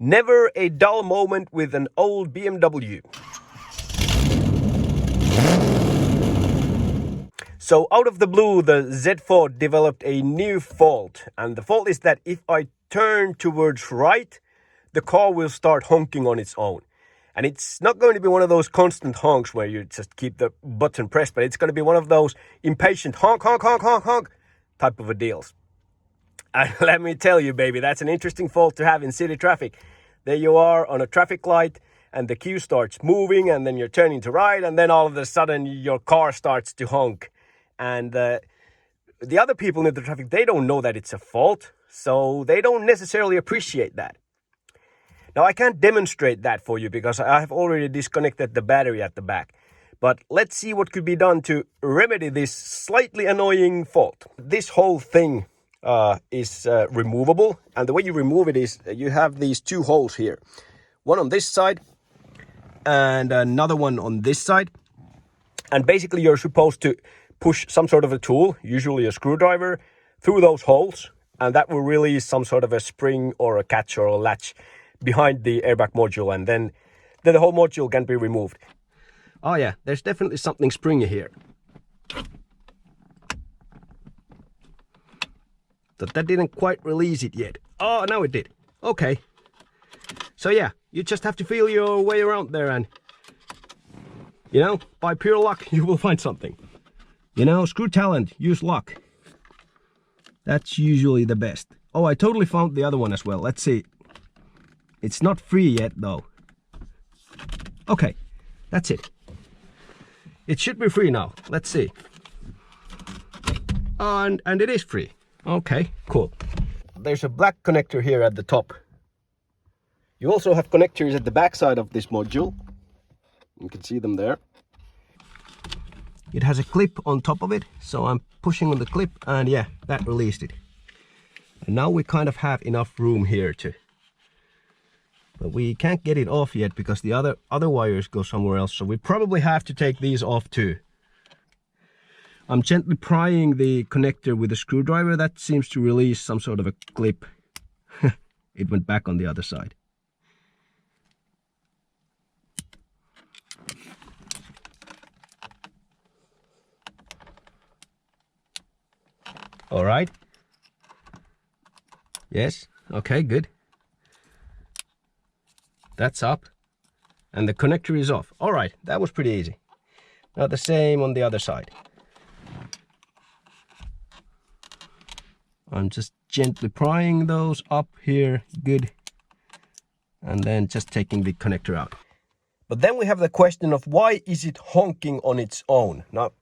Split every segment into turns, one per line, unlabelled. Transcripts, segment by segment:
Never a dull moment with an old BMW. So out of the blue, the Z4 developed a new fault. And the fault is that if I turn towards right, the car will start honking on its own. And it's not going to be one of those constant honks where you just keep the button pressed, but it's going to be one of those impatient honk, honk, honk, honk, honk type of a deals. And let me tell you, baby, that's an interesting fault to have in city traffic. There you are on a traffic light and the queue starts moving and then you're turning to right and then all of a sudden your car starts to honk. And the other people in the traffic, they don't know that it's a fault, so they don't necessarily appreciate that. Now, I can't demonstrate that for you because I have already disconnected the battery at the back. But let's see what could be done to remedy this slightly annoying fault. This whole thing is removable, and the way you remove it is you have these two holes here. One on this side and another one on this side. And basically you're supposed to push some sort of a tool, usually a screwdriver, through those holes, and that will release some sort of a spring or a catch or a latch behind the airbag module, and then the whole module can be removed. Oh yeah, there's definitely something springy here. But that didn't quite release it yet. Oh, now it did. Okay. So yeah, you just have to feel your way around there and, you know, by pure luck, you will find something. You know, screw talent, use luck. That's usually the best. Oh, I totally found the other one as well. Let's see. It's not free yet though. Okay, that's it. It should be free now. Let's see. And it is free. Okay, cool. There's a black connector here at the top. You also have connectors at the back side of this module. You can see them there. It has a clip on top of it, so I'm pushing on the clip and yeah, that released it. And now we kind of have enough room here to... But we can't get it off yet because the other wires go somewhere else, so we probably have to take these off too. I'm gently prying the connector with a screwdriver. That seems to release some sort of a clip. It went back on the other side. All right. Yes, okay, good. That's up. And the connector is off. All right, that was pretty easy. Now the same on the other side. I'm just gently prying those up here, good. And then just taking the connector out. But then we have the question of why is it honking on its own? Now,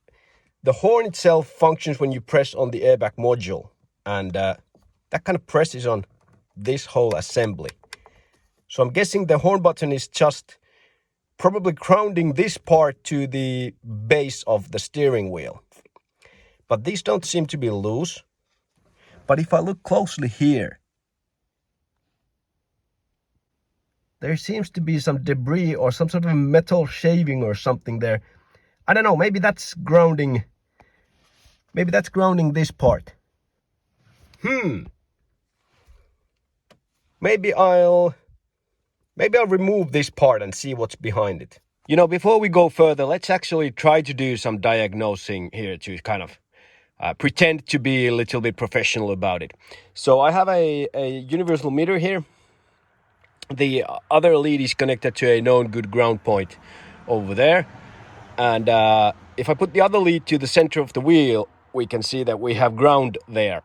the horn itself functions when you press on the airbag module. And that kind of presses on this whole assembly. So I'm guessing the horn button is just probably grounding this part to the base of the steering wheel. But these don't seem to be loose. But if I look closely here, there seems to be some debris or some sort of metal shaving or something there. I don't know, maybe that's grounding. Maybe that's grounding this part. Maybe I'll remove this part and see what's behind it. You know, before we go further, let's actually try to do some diagnosing here to kind of pretend to be a little bit professional about it. So I have a universal meter here. The other lead is connected to a known good ground point over there. And if I put the other lead to the center of the wheel, we can see that we have ground there.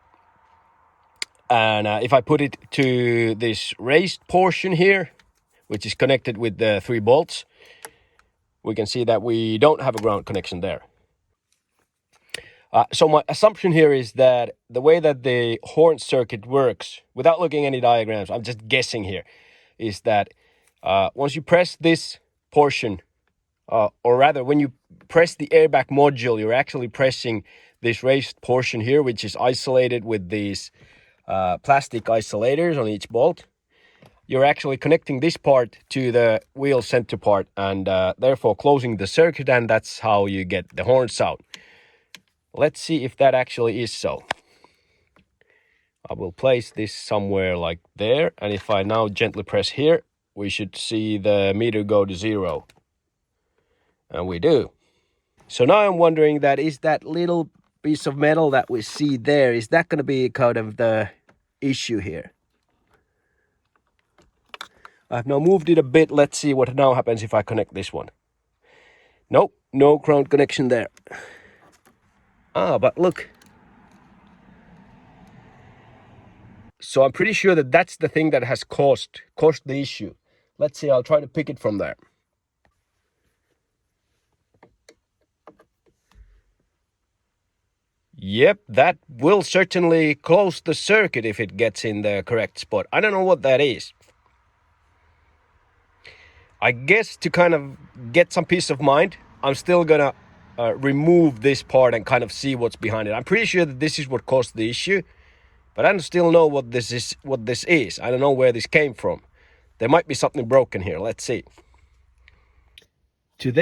And if I put it to this raised portion here, which is connected with the 3 bolts, we can see that we don't have a ground connection there. So my assumption here is that the way that the horn circuit works, without looking at any diagrams, I'm just guessing here, is that once you press this portion, or rather when you press the airbag module, you're actually pressing this raised portion here, which is isolated with these plastic isolators on each bolt. You're actually connecting this part to the wheel center part and therefore closing the circuit, and that's how you get the horns out. Let's see if that actually is so. I will place this somewhere like there, and if I now gently press here, we should see the meter go to 0. And we do. So now I'm wondering that is that little piece of metal that we see there, is that going to be kind of the issue here? I've now moved it a bit. Let's see what now happens if I connect this one. Nope, no ground connection there. Ah, but look. So I'm pretty sure that that's the thing that has caused the issue. Let's see, I'll try to pick it from there. Yep, that will certainly close the circuit if it gets in the correct spot. I don't know what that is. I guess to kind of get some peace of mind, I'm still gonna remove this part and kind of see what's behind it. I'm pretty sure that this is what caused the issue, but I don't still know what this is. I don't know where this came from. There might be something broken here. Let's see. To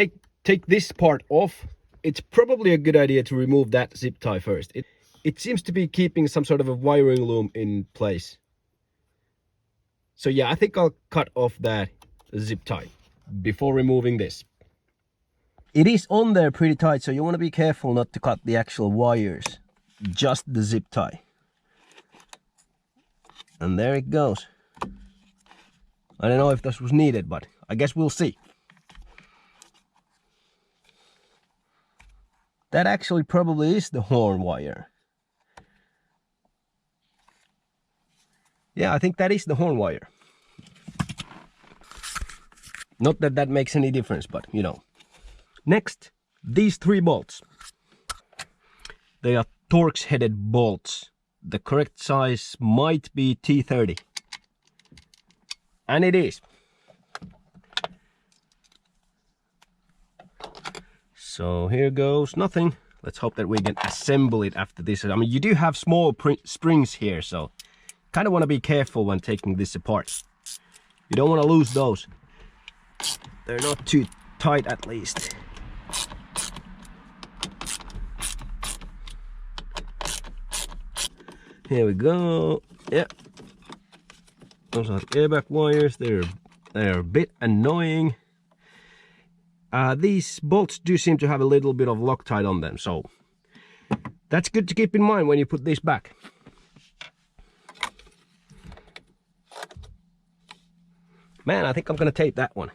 take this part off, it's probably a good idea to remove that zip tie first. It seems to be keeping some sort of a wiring loom in place. So yeah, I think I'll cut off that zip tie before removing this. It is on there pretty tight, so you want to be careful not to cut the actual wires, just the zip tie. And there it goes. I don't know if this was needed, but I guess we'll see. That actually probably is the horn wire. Yeah, I think that is the horn wire. Not that that makes any difference, but you know. Next, these 3 bolts. They are Torx headed bolts. The correct size might be T30. And it is. So here goes nothing. Let's hope that we can assemble it after this. I mean, you do have small springs here, so kind of want to be careful when taking this apart. You don't want to lose those. They're not too tight, at least. Here we go. Yeah. Those are airbag wires. They're a bit annoying. These bolts do seem to have a little bit of Loctite on them, so that's good to keep in mind when you put this back. Man, I think I'm gonna tape that one.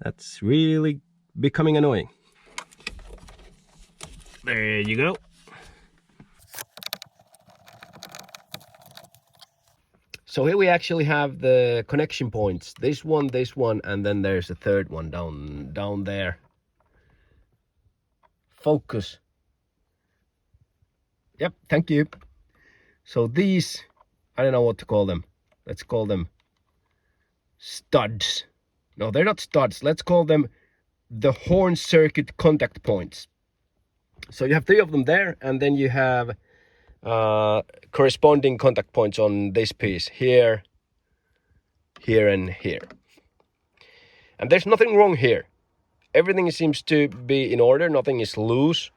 That's really becoming annoying. There you go. So here we actually have the connection points. This one, and then there's a third one down there. Focus. Yep, thank you. So these, I don't know what to call them. Let's call them studs. No, they're not studs. Let's call them the horn circuit contact points. So you have 3 of them there, and then you have corresponding contact points on this piece here, here, and here. And there's nothing wrong here. Everything seems to be in order. Nothing is loose.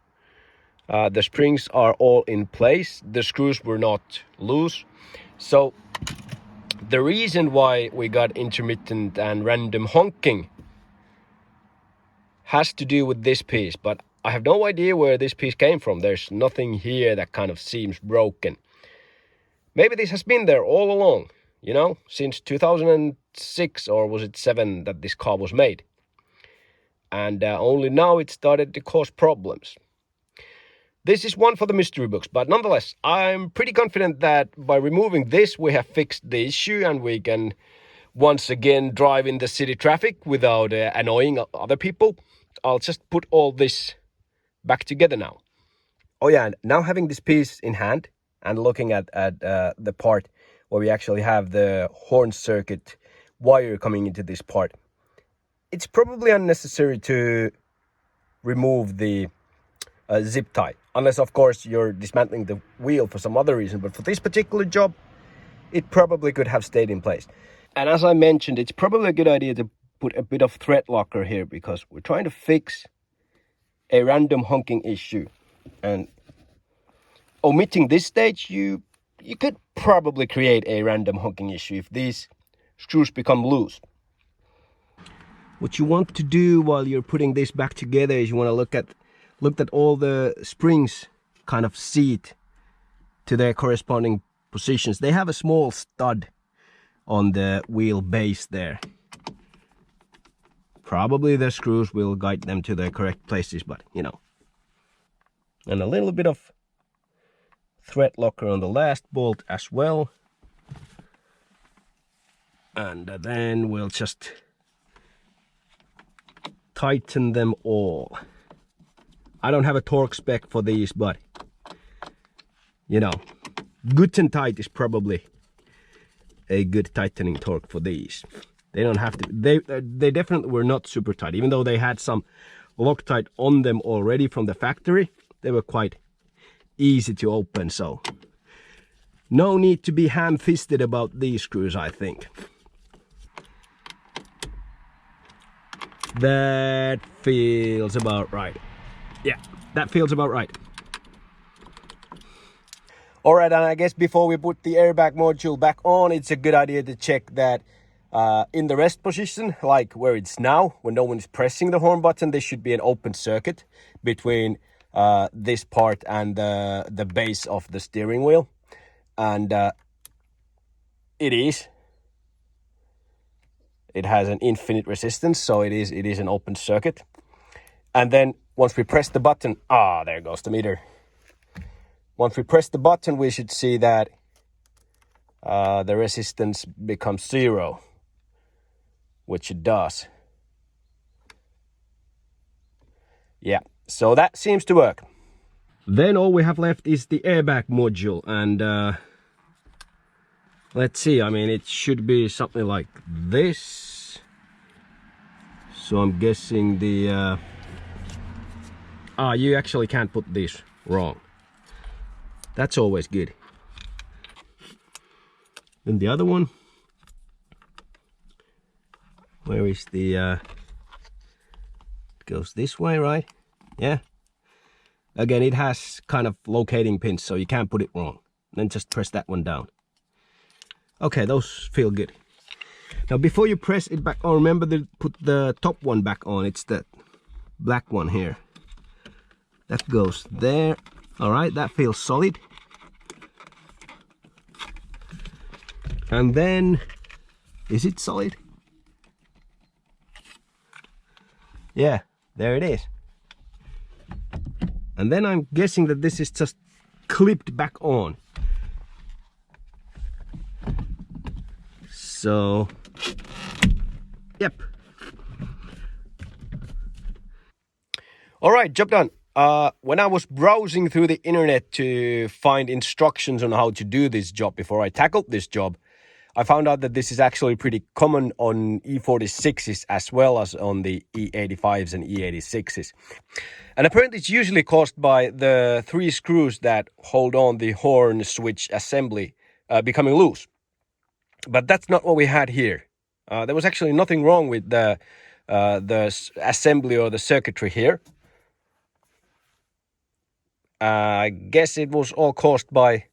The springs are all in place. The screws were not loose. So the reason why we got intermittent and random honking has to do with this piece, but I have no idea where this piece came from. There's nothing here that kind of seems broken. Maybe this has been there all along, you know, since 2006 or was it 7 that this car was made. And only now it started to cause problems. This is one for the mystery books, but nonetheless, I'm pretty confident that by removing this, we have fixed the issue and we can once again drive in the city traffic without annoying other people. I'll just put all this back together now. Oh yeah, and now having this piece in hand and looking at the part where we actually have the horn circuit wire coming into this part, it's probably unnecessary to remove the zip tie, unless of course you're dismantling the wheel for some other reason, but for this particular job it probably could have stayed in place. And as I mentioned, it's probably a good idea to put a bit of thread locker here because we're trying to fix a random honking issue, and omitting this stage, you you could probably create a random honking issue if these screws become loose. What you want to do while you're putting this back together is you want to look at all the springs kind of seat to their corresponding positions. They have a small stud on the wheel base there. Probably the screws will guide them to the correct places, but you know. And a little bit of thread locker on the last bolt as well. And then we'll just tighten them all. I don't have a torque spec for these, but you know, good and tight is probably a good tightening torque for these. They don't have to, they definitely were not super tight, even though they had some Loctite on them already from the factory. They were quite easy to open, so no need to be ham-fisted about these screws, I think. That feels about right. Yeah, that feels about right. Alright, and I guess before we put the airbag module back on, it's a good idea to check that in the rest position, like where it's now, when no one is pressing the horn button, there should be an open circuit between this part and the base of the steering wheel. And it is. It has an infinite resistance, so it is an open circuit. And then once we press the button, there goes the meter. Once we press the button, we should see that the resistance becomes 0, which it does. Yeah, so that seems to work. Then all we have left is the airbag module, and let's see, I mean, it should be something like this. So I'm guessing the you actually can't put this wrong. That's always good. Then the other one, where is the it goes this way, right? Yeah. Again, it has kind of locating pins, so you can't put it wrong. Then just press that one down. Okay, those feel good. Now before you press it back on, remember to put the top one back on. It's the black one here. That goes there. All right, that feels solid. And then, is it solid? Yeah, there it is. And then I'm guessing that this is just clipped back on. So, yep. All right, job done. When I was browsing through the internet to find instructions on how to do this job before I tackled this job, I found out that this is actually pretty common on E46s as well as on the E85s and E86s. And apparently it's usually caused by the 3 screws that hold on the horn switch assembly becoming loose. But that's not what we had here. There was actually nothing wrong with the assembly or the circuitry here. I guess it was all caused by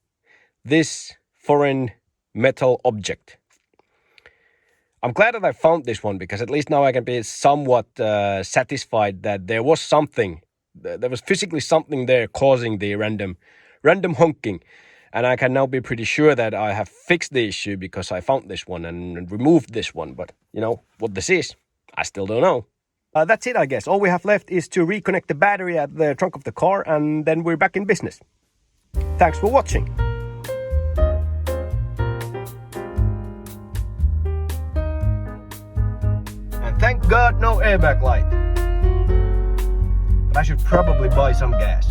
this foreign metal object. I'm glad that I found this one, because at least now I can be somewhat satisfied that there was something, there was physically something there causing the random honking. And I can now be pretty sure that I have fixed the issue because I found this one and removed this one. But you know what this is, I still don't know. That's it, I guess. All we have left is to reconnect the battery at the trunk of the car, and then we're back in business. Thanks for watching. And thank God no airbag light. But I should probably buy some gas.